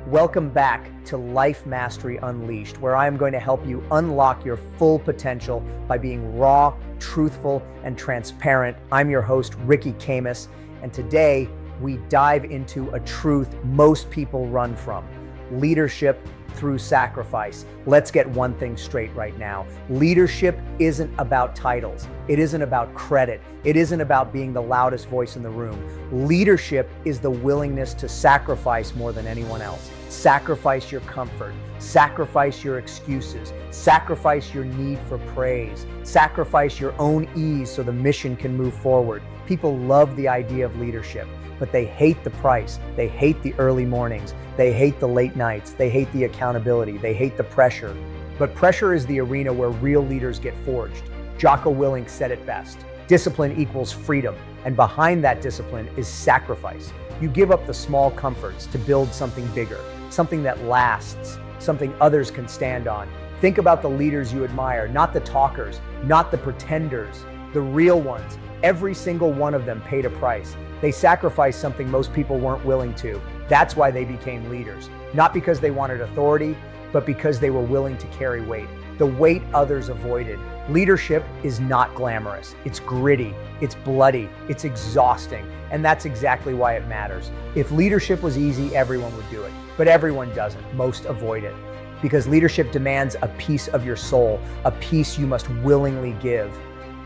Welcome back to Life Mastery Unleashed, where I am going to help you unlock your full potential by being raw, truthful, and transparent. I'm your host, Khamis, and today we dive into a truth most people run from: leadership through sacrifice. Let's get one thing straight right now. Leadership isn't about titles. It isn't about credit. It isn't about being the loudest voice in the room. Leadership is the willingness to sacrifice more than anyone else. Sacrifice your comfort, sacrifice your excuses, sacrifice your need for praise, sacrifice your own ease so the mission can move forward. People love the idea of leadership, but they hate the price. They hate the early mornings. They hate the late nights. They hate the accountability. They hate the pressure. But pressure is the arena where real leaders get forged. Jocko Willink said it best: discipline equals freedom, and behind that discipline is sacrifice. You give up the small comforts to build something bigger, something that lasts, something others can stand on. Think about the leaders you admire, not the talkers, not the pretenders, the real ones. Every single one of them paid a price. They sacrificed something most people weren't willing to. That's why they became leaders. Not because they wanted authority, but because they were willing to carry weight, the weight others avoided. Leadership is not glamorous. It's gritty, it's bloody, it's exhausting, and that's exactly why it matters. If leadership was easy, everyone would do it, but everyone doesn't. Most avoid it because leadership demands a piece of your soul, a piece you must willingly give.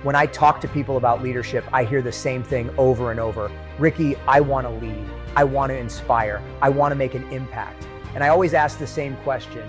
When I talk to people about leadership, I hear the same thing over and over. Ricky, I want to lead. I want to inspire. I want to make an impact. And I always ask the same question: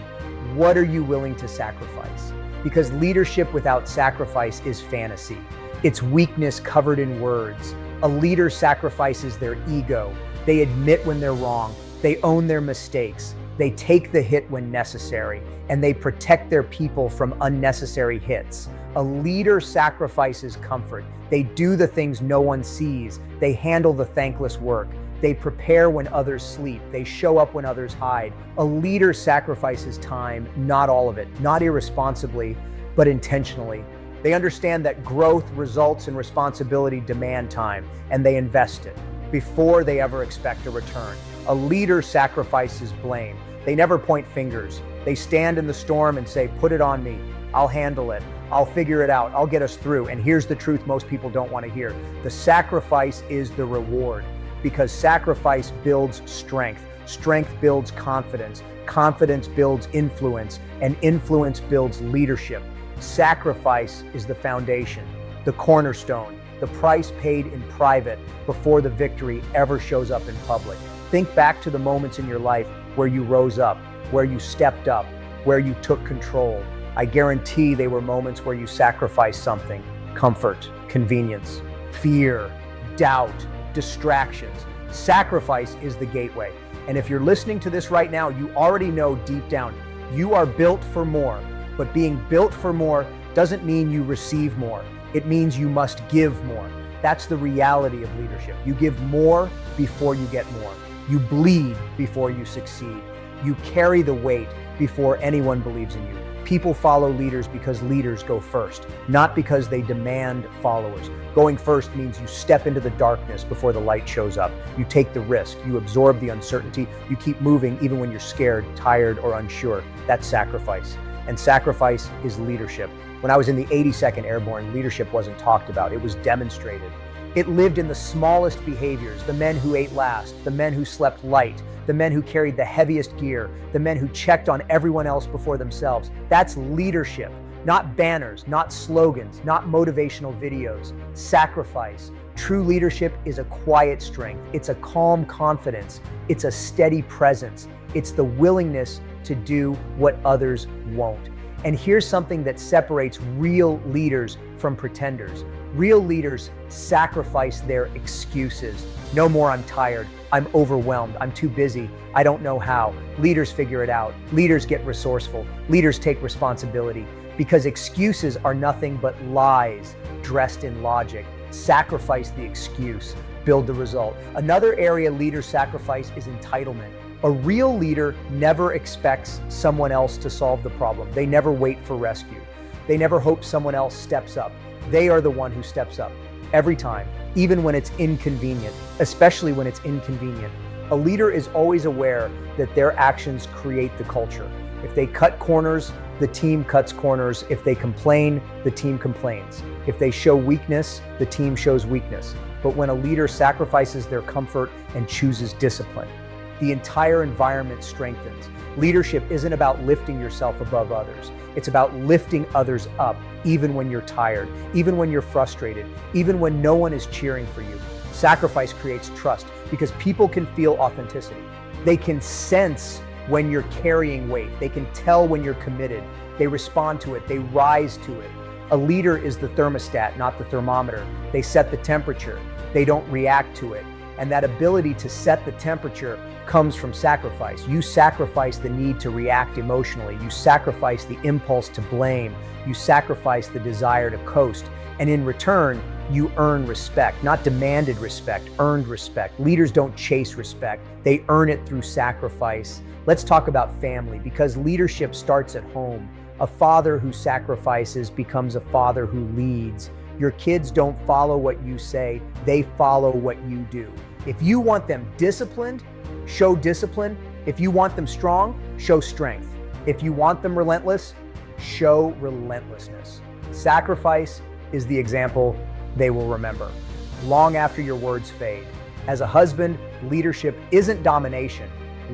what are you willing to sacrifice? Because leadership without sacrifice is fantasy. It's weakness covered in words. A leader sacrifices their ego. They admit when they're wrong. They own their mistakes. They take the hit when necessary, and they protect their people from unnecessary hits. A leader sacrifices comfort. They do the things no one sees. They handle the thankless work. They prepare when others sleep. They show up when others hide. A leader sacrifices time, not all of it, not irresponsibly, but intentionally. They understand that growth, results, and responsibility demand time, and they invest it before they ever expect a return. A leader sacrifices blame. They never point fingers. They stand in the storm and say, "Put it on me. I'll handle it. I'll figure it out. I'll get us through." And here's the truth most people don't want to hear: the sacrifice is the reward, because sacrifice builds strength. Strength builds confidence. Confidence builds influence, and influence builds leadership. Sacrifice is the foundation, the cornerstone, the price paid in private before the victory ever shows up in public. Think back to the moments in your life where you rose up, where you stepped up, where you took control. I guarantee they were moments where you sacrificed something: comfort, convenience, fear, doubt, distractions. Sacrifice is the gateway. And if you're listening to this right now, you already know deep down you are built for more. But being built for more doesn't mean you receive more. It means you must give more. That's the reality of leadership. You give more before you get more. You bleed before you succeed. You carry the weight before anyone believes in you. People follow leaders because leaders go first, not because they demand followers. Going first means you step into the darkness before the light shows up. You take the risk. You absorb the uncertainty. You keep moving even when you're scared, tired, or unsure. That's sacrifice. And sacrifice is leadership. When I was in the 82nd Airborne, leadership wasn't talked about. It was demonstrated. It lived in the smallest behaviors: the men who ate last, the men who slept light, the men who carried the heaviest gear, the men who checked on everyone else before themselves. That's leadership. Not banners, not slogans, not motivational videos. Sacrifice. True leadership is a quiet strength. It's a calm confidence. It's a steady presence. It's the willingness to do what others won't. And here's something that separates real leaders from pretenders. Real leaders sacrifice their excuses. No more "I'm tired, I'm overwhelmed, I'm too busy, I don't know how." Leaders figure it out. Leaders get resourceful. Leaders take responsibility, because excuses are nothing but lies dressed in logic. Sacrifice the excuse, build the result. Another area leaders sacrifice is entitlement. A real leader never expects someone else to solve the problem. They never wait for rescue. They never hope someone else steps up. They are the one who steps up every time, even when it's inconvenient, especially when it's inconvenient. A leader is always aware that their actions create the culture. If they cut corners, the team cuts corners. If they complain, the team complains. If they show weakness, the team shows weakness. But when a leader sacrifices their comfort and chooses discipline, the entire environment strengthens. Leadership isn't about lifting yourself above others. It's about lifting others up, even when you're tired, even when you're frustrated, even when no one is cheering for you. Sacrifice creates trust because people can feel authenticity. They can sense when you're carrying weight. They can tell when you're committed. They respond to it. They rise to it. A leader is the thermostat, not the thermometer. They set the temperature. They don't react to it. And that ability to set the temperature comes from sacrifice. You sacrifice the need to react emotionally. You sacrifice the impulse to blame. You sacrifice the desire to coast. And in return, you earn respect, not demanded respect, earned respect. Leaders don't chase respect. They earn it through sacrifice. Let's talk about family, because leadership starts at home. A father who sacrifices becomes a father who leads. Your kids don't follow what you say, they follow what you do. If you want them disciplined, show discipline. If you want them strong, show strength. If you want them relentless, show relentlessness. Sacrifice is the example they will remember, long after your words fade. As a husband, leadership isn't domination.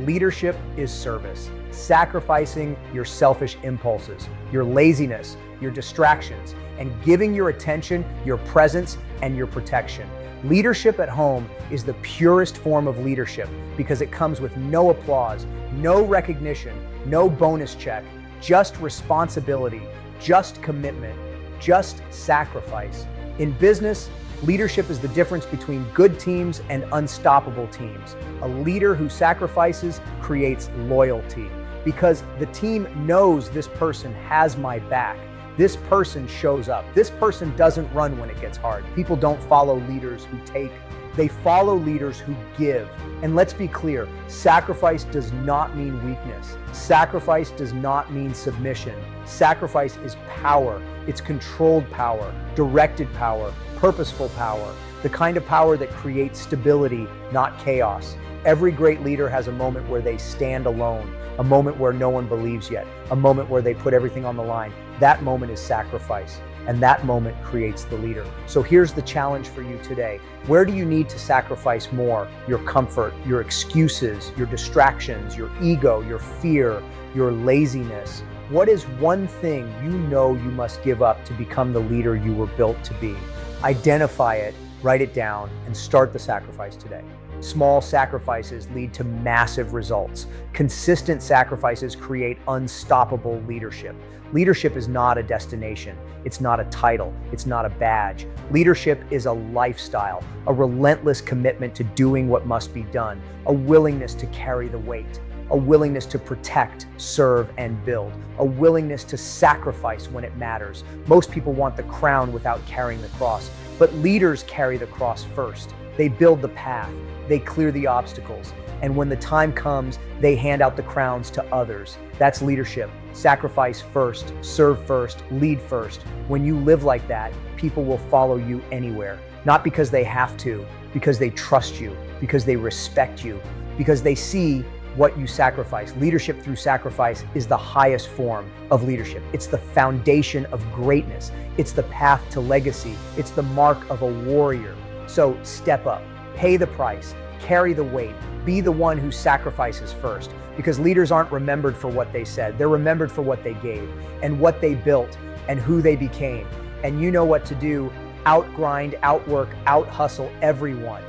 Leadership is service. Sacrificing your selfish impulses, your laziness, your distractions, and giving your attention, your presence, and your protection. Leadership at home is the purest form of leadership because it comes with no applause, no recognition, no bonus check, just responsibility, just commitment, just sacrifice. In business, leadership is the difference between good teams and unstoppable teams. A leader who sacrifices creates loyalty because the team knows this person has my back. This person shows up. This person doesn't run when it gets hard. People don't follow leaders who take. They follow leaders who give. And let's be clear, sacrifice does not mean weakness. Sacrifice does not mean submission. Sacrifice is power. It's controlled power, directed power, purposeful power, the kind of power that creates stability, not chaos. Every great leader has a moment where they stand alone, a moment where no one believes yet, a moment where they put everything on the line. That moment is sacrifice, and that moment creates the leader. So here's the challenge for you today. Where do you need to sacrifice more? Your comfort, your excuses, your distractions, your ego, your fear, your laziness. What is one thing you know you must give up to become the leader you were built to be? Identify it, write it down, and start the sacrifice today. Small sacrifices lead to massive results. Consistent sacrifices create unstoppable leadership. Leadership is not a destination. It's not a title. It's not a badge. Leadership is a lifestyle, a relentless commitment to doing what must be done, a willingness to carry the weight, a willingness to protect, serve, and build, a willingness to sacrifice when it matters. Most people want the crown without carrying the cross, but leaders carry the cross first. They build the path, they clear the obstacles, and when the time comes, they hand out the crowns to others. That's leadership. Sacrifice first, serve first, lead first. When you live like that, people will follow you anywhere. Not because they have to, because they trust you, because they respect you, because they see what you sacrifice. Leadership through sacrifice is the highest form of leadership. It's the foundation of greatness. It's the path to legacy. It's the mark of a warrior. So step up, pay the price, carry the weight, be the one who sacrifices first, because leaders aren't remembered for what they said. They're remembered for what they gave and what they built and who they became. And you know what to do. Outgrind, outwork, outhustle everyone.